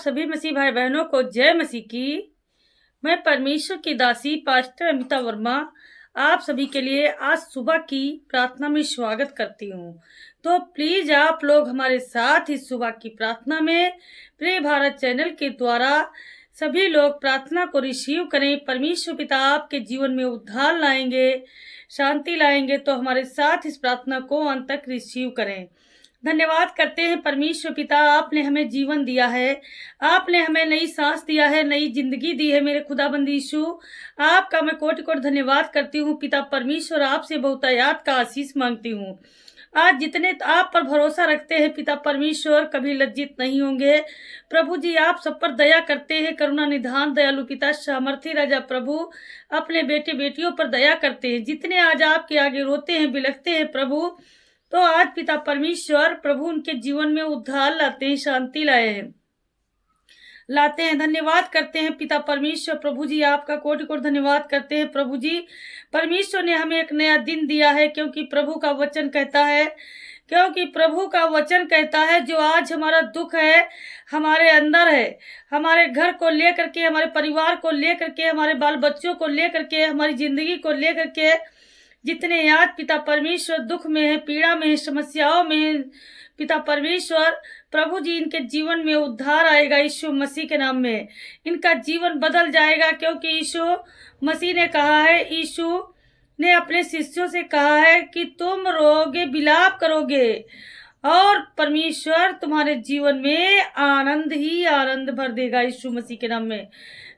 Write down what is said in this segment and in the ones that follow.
सभी मसीह भाई बहनों को जय मसीह की। मैं परमेश्वर की दासी पास्टर अमिता वर्मा आप सभी के लिए आज सुबह की प्रार्थना में स्वागत करती हूँ। तो प्लीज आप लोग हमारे साथ इस सुबह की प्रार्थना में प्रिय भारत चैनल के द्वारा सभी लोग प्रार्थना को रिसीव करें। परमेश्वर पिता आपके जीवन में उद्धार लाएंगे, शांति लाएंगे। तो हमारे साथ इस प्रार्थना को अंत तक रिसीव करें। धन्यवाद करते हैं परमेश्वर पिता, आपने हमें जीवन दिया है, आपने हमें नई सांस दिया है, नई जिंदगी दी है। मेरे खुदाबंद यीशु, आपका मैं कोटि कोटि धन्यवाद करती हूँ पिता परमेश्वर। आपसे बहुतायात का आशीष मांगती हूँ। आज जितने आप पर भरोसा रखते हैं पिता परमेश्वर कभी लज्जित नहीं होंगे। प्रभु जी आप सब पर दया करते हैं, करुणा निधान दयालु पिता सामर्थी राजा प्रभु अपने बेटे बेटियों पर दया करते हैं। जितने आज आपके आगे रोते हैं बिलखते हैं प्रभु, तो आज पिता परमेश्वर प्रभु उनके जीवन में उद्धार लाते हैं, शांति लाते हैं। धन्यवाद करते हैं पिता परमेश्वर। प्रभु जी आपका कोटि कोटि धन्यवाद करते हैं। प्रभु जी परमेश्वर ने हमें एक नया दिन दिया है, क्योंकि प्रभु का वचन कहता है जो आज हमारा दुख है हमारे अंदर है, हमारे घर को लेकर के, हमारे परिवार को लेकर के, हमारे बाल बच्चों को लेकर के, हमारी जिंदगी को लेकर के, जितने आज पिता परमेश्वर दुख में है, पीड़ा में है, समस्याओं में है पिता परमेश्वर, प्रभु जी इनके जीवन में उद्धार आएगा यीशु मसीह के नाम में। इनका जीवन बदल जाएगा, क्योंकि यीशु मसीह ने कहा है, यीशु ने अपने शिष्यों से कहा है कि तुम रोगे विलाप करोगे और परमेश्वर तुम्हारे जीवन में आनंद ही आनंद भर देगा यीशु मसीह के नाम में।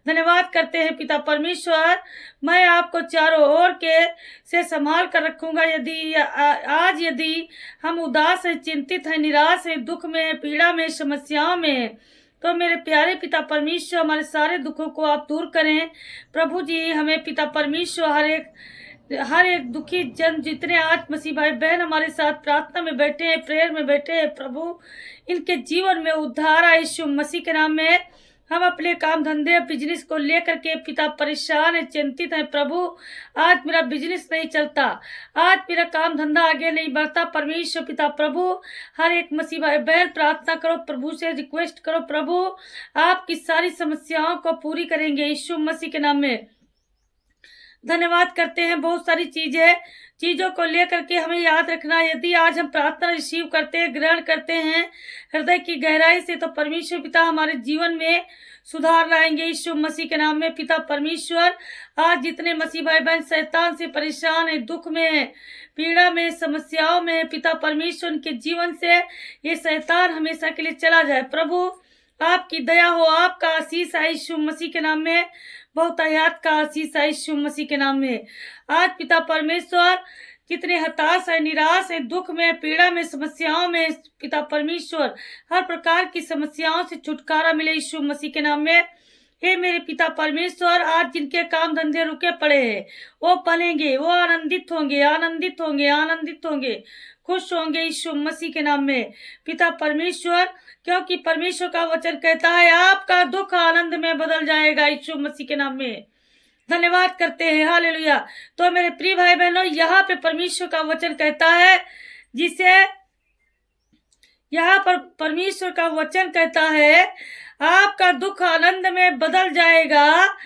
धन्यवाद करते हैं पिता परमेश्वर। मैं आपको चारों ओर के से संभाल कर रखूंगा। यदि हम उदास हैं, चिंतित हैं, निराश हैं, दुख में हैं, पीड़ा में, समस्याओं में हैं, तो मेरे प्यारे पिता परमेश्वर हमारे सारे दुखों को आप दूर करें। प्रभु जी हमें पिता परमेश्वर हर एक दुखी जन जितने आज मसीह भाई बहन हमारे साथ प्रार्थना में बैठे हैं, प्रेयर में बैठे हैं, प्रभु इनके जीवन में उद्धार आए यीशु मसीह के नाम में। हम अपने काम धंधे बिजनेस को लेकर के पिता परेशान है, चिंतित है। प्रभु आज मेरा बिजनेस नहीं चलता, आज मेरा काम धंधा आगे नहीं बढ़ता। परमेश्वर पिता प्रभु हर एक मसीह भाई बहन प्रार्थना करो, प्रभु से रिक्वेस्ट करो, प्रभु आपकी सारी समस्याओं को पूरी करेंगे यीशु मसीह के नाम में। धन्यवाद करते हैं। बहुत सारी चीजों को लेकर के हमें याद रखना। यदि आज हम प्रार्थना रिसीव करते हैं, ग्रहण करते हैं हृदय की गहराई से, तो परमेश्वर पिता हमारे जीवन में सुधार लाएंगे यीशु मसीह के नाम में। पिता परमेश्वर आज जितने मसीह भाई बहन शैतान से परेशान है, दुख में है, पीड़ा में, समस्याओं में है, पिता परमेश्वर उनके जीवन से ये शैतान हमेशा के लिए चला जाए। प्रभु आपकी दया हो, आपका आशीष है यीशु मसीह के नाम में, बहुतायात का आशीष है यीशु मसीह के नाम में। आज पिता परमेश्वर कितने हताश है, निराश है, दुख में, पीड़ा में, समस्याओं में, पिता परमेश्वर हर प्रकार की समस्याओं से छुटकारा मिले यीशु मसीह के नाम में। हे मेरे पिता परमेश्वर आज जिनके काम धंधे रुके पड़े हैं वो बनेंगे, वो आनंदित होंगे, खुश होंगे यीशु मसीह के नाम में पिता परमेश्वर, क्योंकि परमेश्वर का वचन कहता है आपका दुख आनंद में बदल जाएगा यीशु मसीह के नाम में। धन्यवाद करते हैं, हालेलुया। तो मेरे प्रिय भाई बहनों, यहाँ पे परमेश्वर का वचन कहता है, जिसे यहाँ पर परमेश्वर का वचन कहता है आपका दुख आनंद में बदल जाएगा।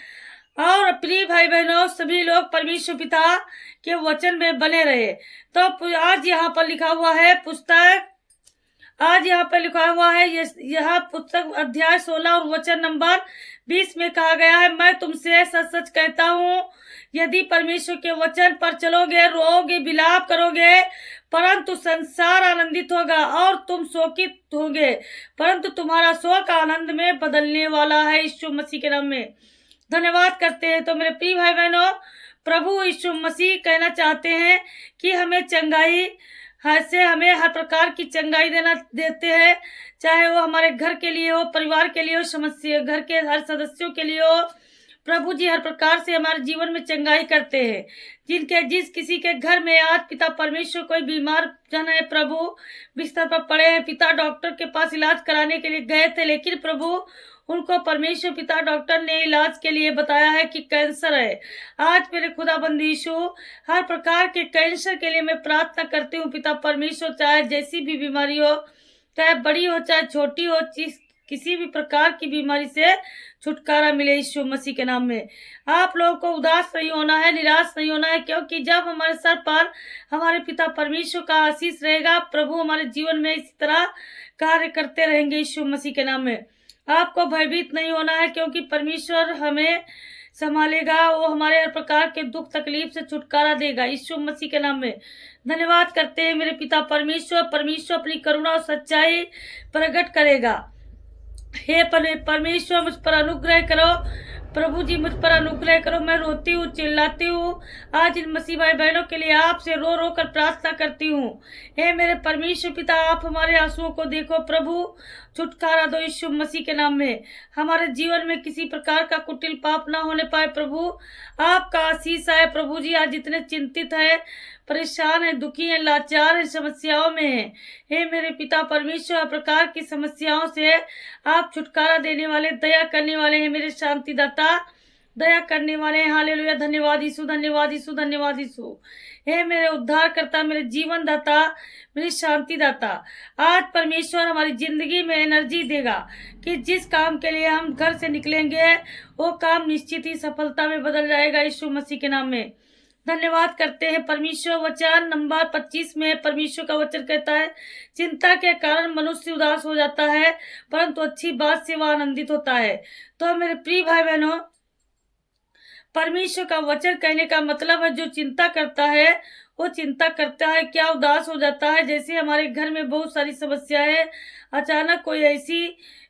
और प्रिय भाई बहनों सभी लोग परमेश्वर पिता के वचन में बने रहे। तो आज यहाँ पर लिखा हुआ है यह पुस्तक अध्याय 16 और वचन नंबर 20 में कहा गया है, मैं तुमसे सच सच कहता हूँ यदि परमेश्वर के वचन पर चलोगे, रोओगे, विलाप करोगे, परंतु संसार आनंदित होगा और तुम शोकित होगे, परंतु तुम्हारा शोक आनंद में बदलने वाला है यीशु मसीह के नाम में। धन्यवाद करते हैं। तो मेरे प्रिय भाई बहनों, प्रभु यीशु मसीह कहना चाहते हैं कि हमें चंगाई से हमें हर प्रकार की चंगाई देते हैं, चाहे वो हमारे घर के लिए हो, परिवार के लिए हो, समस्या घर के हर सदस्यों के लिए हो। प्रभु जी हर प्रकार से हमारे जीवन में चंगाई करते हैं। जिस किसी के घर में आज पिता परमेश्वर कोई बीमार जन है, प्रभु बिस्तर पर पड़े हैं, पिता डॉक्टर के पास इलाज कराने के लिए गए थे, लेकिन प्रभु उनको परमेश्वर पिता डॉक्टर ने इलाज के लिए बताया है कि कैंसर है। आज मेरे खुदाबंद यीशु हर प्रकार के कैंसर के लिए मैं प्रार्थना करती हूँ पिता परमेश्वर, चाहे जैसी भी बीमारी हो, चाहे बड़ी हो चाहे छोटी हो, किसी भी प्रकार की बीमारी से छुटकारा मिले यीशु मसीह के नाम में। आप लोगों को उदास नहीं होना है, निराश नहीं होना है, क्योंकि जब हमारे सर पर हमारे पिता परमेश्वर का आशीष रहेगा, प्रभु हमारे जीवन में इसी तरह कार्य करते रहेंगे यीशु मसीह के नाम में। आपको भयभीत नहीं होना है, क्योंकि परमेश्वर हमें संभालेगा, वो हमारे हर प्रकार के दुख तकलीफ से छुटकारा देगा यीशु मसीह के नाम में। धन्यवाद करते हैं मेरे पिता परमेश्वर। परमेश्वर अपनी करुणा और सच्चाई प्रकट करेगा। हे परमेश्वर, मुझ पर अनुग्रह करो। प्रभु जी, मुझ पर अनुग्रह करो। मैं रोती हूँ, चिल्लाती हूँ। आज इन मसीह भाई बहनों के लिए आपसे रो रो कर प्रार्थना करती हूँ। हे मेरे परमेश्वर पिता, आप हमारे आंसुओं को देखो प्रभु, छुटकारा दो यीशु मसीह के नाम में। हमारे जीवन में किसी प्रकार का कुटिल पाप ना होने पाए प्रभु, आपका आशीष आए प्रभु जी। आज जितने चिंतित है, परेशान है, दुखी है, लाचार है, समस्याओं में है, हे मेरे पिता परमेश्वर, प्रकार की समस्याओं से आप छुटकारा देने वाले, दया करने वाले हैं मेरे शांतिदाता, दया करने वाले हैं। हालेलुया। धन्यवाद यीशु, धन्यवाद यीशु, धन्यवाद यीशु। हे मेरे उद्धार करता, मेरे जीवन दाता, मेरी शांति दाता, आज परमेश्वर हमारी जिंदगी में एनर्जी देगा कि जिस काम के लिए हम घर से निकलेंगे वो काम निश्चित ही सफलता में बदल जाएगा यीशु मसीह के नाम में। धन्यवाद करते हैं परमेश्वर। वचन नंबर 25 में परमेश्वर का वचन कहता है, चिंता के कारण मनुष्य उदास हो जाता है, परंतु अच्छी बात से वह आनंदित होता है। तो मेरे प्रिय भाई बहनों, परमेश्वर का वचन कहने का मतलब है, जो चिंता करता है वो चिंता करता है क्या उदास हो जाता है। जैसे हमारे घर में बहुत सारी समस्याएं, अचानक कोई ऐसी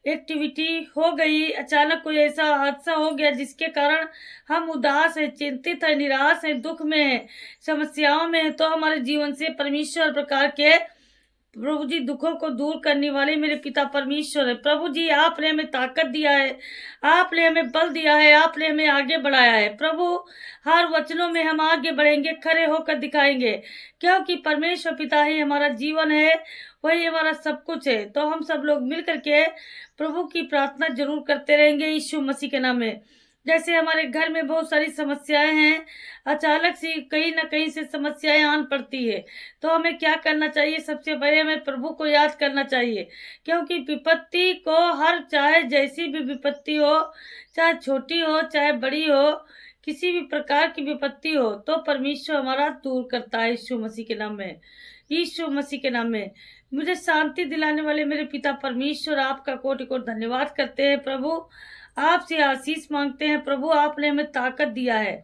एक्टिविटी हो गई, अचानक कोई ऐसा हादसा हो गया जिसके कारण हम उदास है, चिंतित है, निराश है, दुख में है, समस्याओं में है, तो हमारे जीवन से परमेश्वर प्रकार के प्रभु जी दुखों को दूर करने वाले मेरे पिता परमेश्वर है। प्रभु जी, आपने हमें ताकत दिया है, आपने हमें बल दिया है, आपने हमें आगे बढ़ाया है। प्रभु, हर वचनों में हम आगे बढ़ेंगे, खड़े होकर दिखाएंगे, क्योंकि परमेश्वर पिता ही हमारा जीवन है, वही हमारा सब कुछ है। तो हम सब लोग मिल करके प्रभु की प्रार्थना जरूर करते रहेंगे यीशु मसीह के नाम में। जैसे हमारे घर में बहुत सारी समस्याएं हैं, अचानक से कहीं ना कहीं से समस्याएं आन पड़ती है, तो हमें क्या करना चाहिए? सबसे पहले हमें प्रभु को याद करना चाहिए, क्योंकि विपत्ति को, हर चाहे जैसी भी विपत्ति हो, चाहे छोटी हो चाहे बड़ी हो, किसी भी प्रकार की विपत्ति हो, तो परमेश्वर हमारा दूर करता है यीशु मसीह के नाम में, यीशु मसीह के नाम में। मुझे शांति दिलाने वाले मेरे पिता परमेश्वर, आपका कोटि कोटि धन्यवाद करते हैं प्रभु, आपसे आशीष मांगते हैं प्रभु। आपने हमें ताकत दिया है,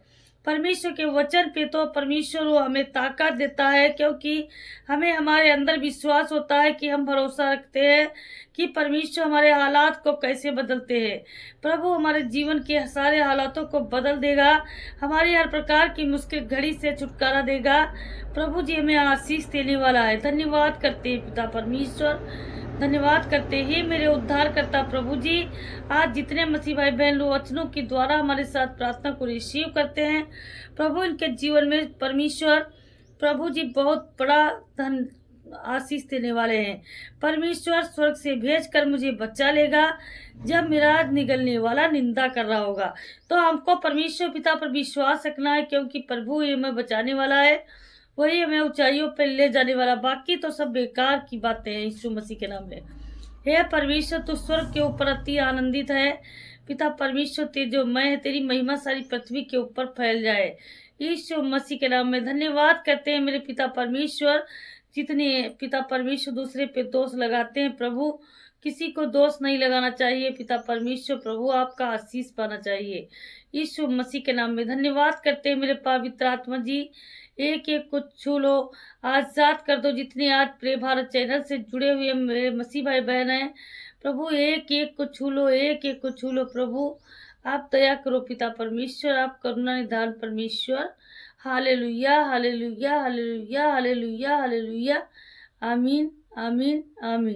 परमेश्वर के वचन पे तो परमेश्वर वो हमें ताकत देता है, क्योंकि हमें हमारे अंदर विश्वास होता है कि हम भरोसा रखते हैं कि परमेश्वर हमारे हालात को कैसे बदलते हैं। प्रभु हमारे जीवन के सारे हालातों को बदल देगा, हमारी हर प्रकार की मुश्किल घड़ी से छुटकारा देगा। प्रभु जी हमें आशीष देने वाला है। धन्यवाद करते हैं पिता परमेश्वर, धन्यवाद करते हैं मेरे उद्धार करता प्रभु जी। आज जितने मसीह भाई बहन लोग वचनों के द्वारा हमारे साथ प्रार्थना को रिसीव करते हैं प्रभु, इनके जीवन में परमेश्वर प्रभु जी बहुत बड़ा धन आशीष देने वाले हैं। परमेश्वर स्वर्ग से भेज कर मुझे बचा लेगा जब मेरा निगलने वाला निंदा कर रहा होगा। तो हमको परमेश्वर पिता पर विश्वास रखना है, क्योंकि प्रभु ये हमें बचाने वाला है, वही हमें ऊंचाइयों पर ले जाने वाला। बाकी तो सब बेकार की बातें हैं यीशु मसीह के नाम में। हे परमेश्वर, तू स्वर्ग के ऊपर अति आनंदित है पिता परमेश्वर, तेजोमय है, तेरी महिमा सारी पृथ्वी के ऊपर फैल जाए यीशु मसीह के नाम में। धन्यवाद करते हैं मेरे पिता परमेश्वर। जितने पिता परमेश्वर दूसरे पे दोष लगाते हैं प्रभु, किसी को दोष नहीं लगाना चाहिए पिता परमेश्वर। प्रभु आपका आशीष पाना चाहिए यीशु मसीह के नाम में। धन्यवाद करते हैं मेरे पवित्र आत्मा जी, एक एक को छू लो, आजाद कर दो। जितने आज प्रे भारत चैनल से जुड़े हुए मेरे मसीह भाई बहन हैं प्रभु, एक एक को छू लो, एक एक को छू लो प्रभु। आप दया करो पिता परमेश्वर, आप करुणा निधान परमेश्वर। Hallelujah hallelujah hallelujah hallelujah hallelujah. आमीन आमीन आमीन।